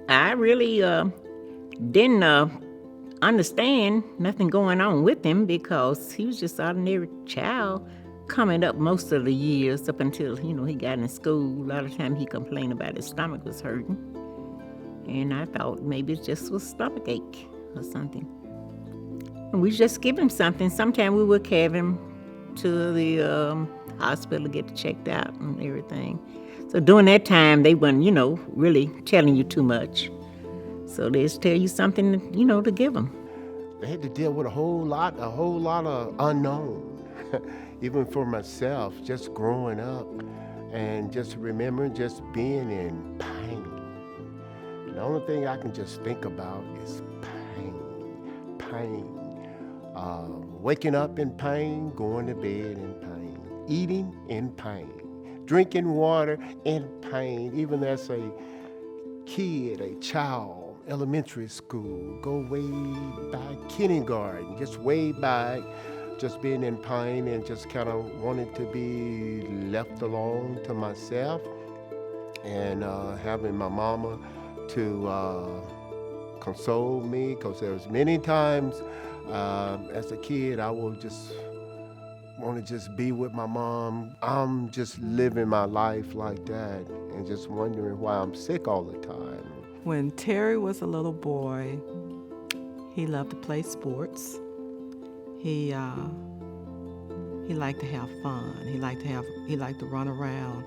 I really didn't understand nothing going on with him because he was just an ordinary child coming up most of the years up until, he got in school. A lot of time he complained about his stomach was hurting. And I thought maybe it just was stomach ache or something. And we just give him something. Sometimes we would carry him to the hospital to get checked out and everything. So during that time, they weren't, really telling you too much. So they just tell you something, to give them. I had to deal with a whole lot of unknown. Even for myself, just growing up and just remembering just being in pain. The only thing I can just think about is pain. Waking up in pain, going to bed in pain, eating in pain, drinking water in pain, even as a kid, a child, elementary school, go way back, kindergarten, just way back, just being in pain and just kind of wanted to be left alone to myself, and having my mama to console me, because there was many times as a kid I would just want to just be with my mom. I'm just living my life like that and just wondering why I'm sick all the time. When Terry was a little boy, he loved to play sports. He liked to have fun. He liked to run around.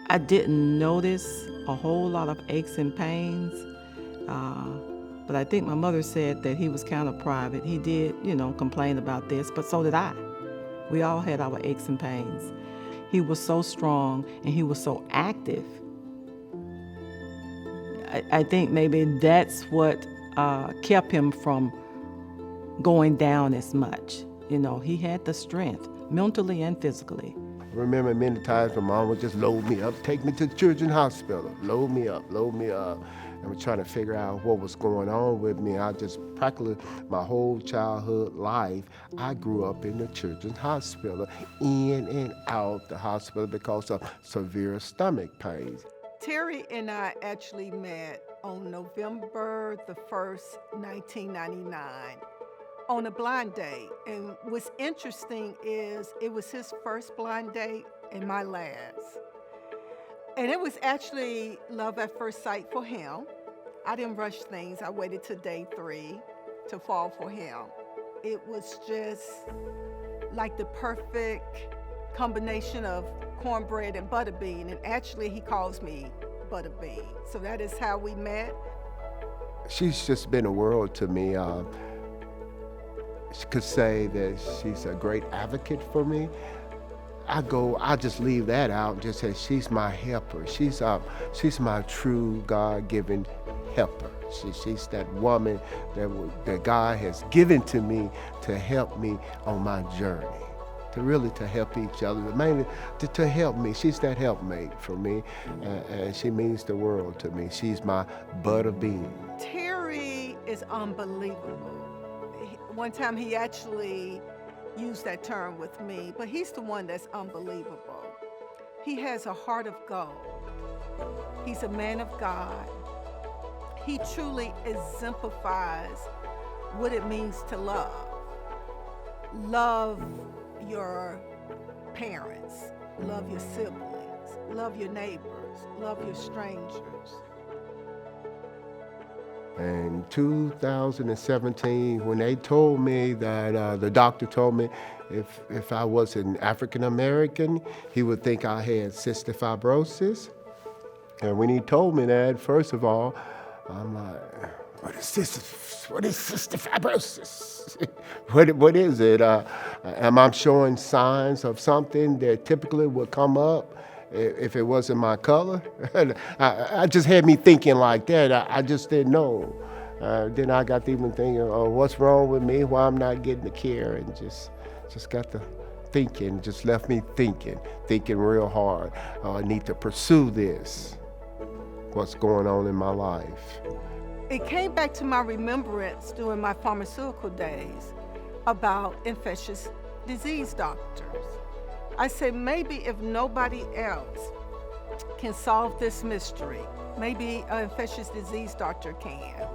I didn't notice a whole lot of aches and pains, but I think my mother said that he was kind of private. He did, complain about this, but so did I. We all had our aches and pains. He was so strong and he was so active. I think maybe that's what kept him from going down as much. He had the strength, mentally and physically. I remember many times my mom would just load me up, take me to the children's hospital, load me up, and we're trying to figure out what was going on with me. I just practically, my whole childhood life, I grew up in the children's hospital, in and out the hospital because of severe stomach pains. Terry and I actually met on November the 1st, 1999. On a blind date. And what's interesting is it was his first blind date and my last. And it was actually love at first sight for him. I didn't rush things. I waited till day 3 to fall for him. It was just like the perfect combination of cornbread and butterbean. And actually he calls me Butterbean. So that is how we met. She's just been a world to me. Could say that she's a great advocate for me. I just leave that out and just say she's my helper. She's my true God-given helper. She's that woman that God has given to me to help me on my journey, to help each other, mainly to help me. She's that helpmate for me, and she means the world to me. She's my Butterbean. Terry is unbelievable. One time he actually used that term with me, but he's the one that's unbelievable. He has a heart of gold. He's a man of God. He truly exemplifies what it means to love. Love your parents, love your siblings, love your neighbors, love your strangers. In 2017, when they told me that the doctor told me if I was an African American, he would think I had cystic fibrosis. And when he told me that, first of all, I'm like, what is cystic fibrosis? What is it? Am I showing signs of something that typically would come up if it wasn't my color? I just had me thinking like that. I just didn't know. Then I got to even thinking, oh, what's wrong with me? Why I'm not getting the care? And just got to thinking, just left me thinking real hard. I need to pursue this. What's going on in my life? It came back to my remembrance during my pharmaceutical days about infectious disease doctors. I said, maybe if nobody else can solve this mystery, maybe an infectious disease doctor can.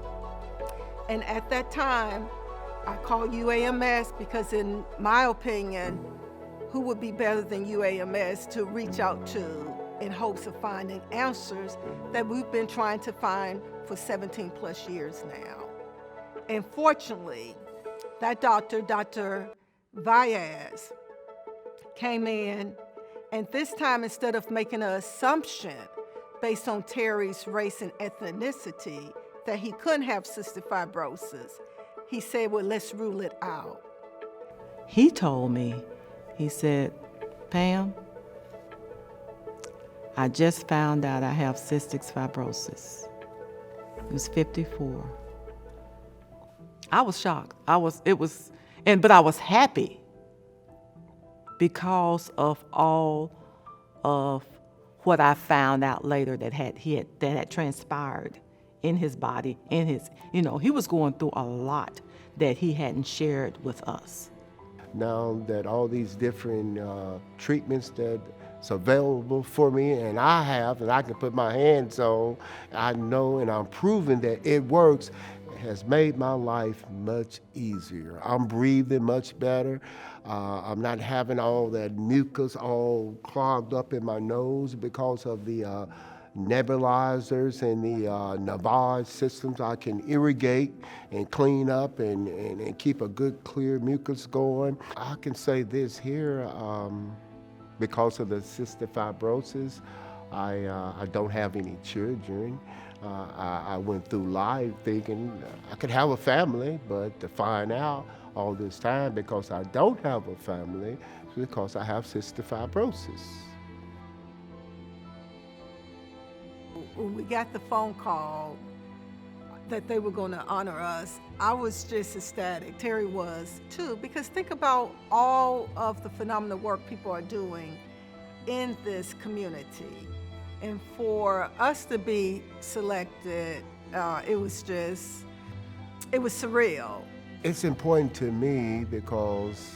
And at that time, I called UAMS because in my opinion, who would be better than UAMS to reach out to in hopes of finding answers that we've been trying to find for 17 plus years now. And fortunately, that doctor, Dr. Vyaz, came in, and this time instead of making an assumption based on Terry's race and ethnicity that he couldn't have cystic fibrosis, he said, well, let's rule it out. He told me, he said, Pam, I just found out I have cystic fibrosis. He was 54. I was shocked. But I was happy because of all of what I found out later that had transpired in his body, he was going through a lot that he hadn't shared with us. Now that all these different treatments that's available for me, and I can put my hands on, I know and I'm proving that it works, has made my life much easier. I'm breathing much better. I'm not having all that mucus all clogged up in my nose because of the nebulizers and the Navage systems. I can irrigate and clean up and keep a good clear mucus going. I can say this here, because of the cystic fibrosis, I don't have any children. I went through life thinking I could have a family, but to find out all this time because I don't have a family, it's because I have cystic fibrosis. When we got the phone call that they were going to honor us, I was just ecstatic. Terry was too, because think about all of the phenomenal work people are doing in this community. And for us to be selected, it was surreal. It's important to me because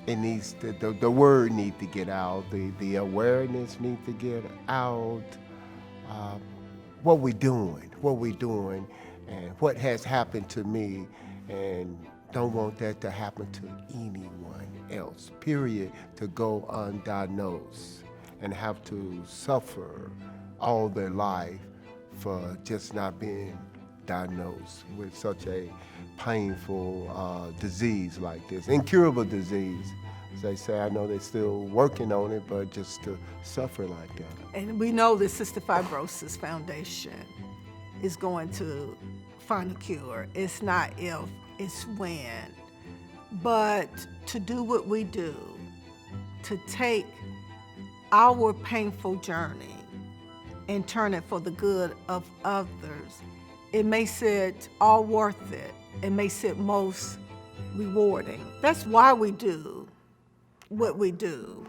it needs the word needs to get out, the awareness needs to get out. What we're doing, and what has happened to me, and don't want that to happen to anyone else, period, to go undiagnosed and have to suffer all their life for just not being diagnosed with such a painful disease like this, incurable disease. As they say, I know they're still working on it, but just to suffer like that. And we know the Cystic Fibrosis Foundation is going to find a cure. It's not if, it's when. But to do what we do, to take our painful journey and turn it for the good of others, it makes it all worth it. It makes it most rewarding. That's why we do what we do.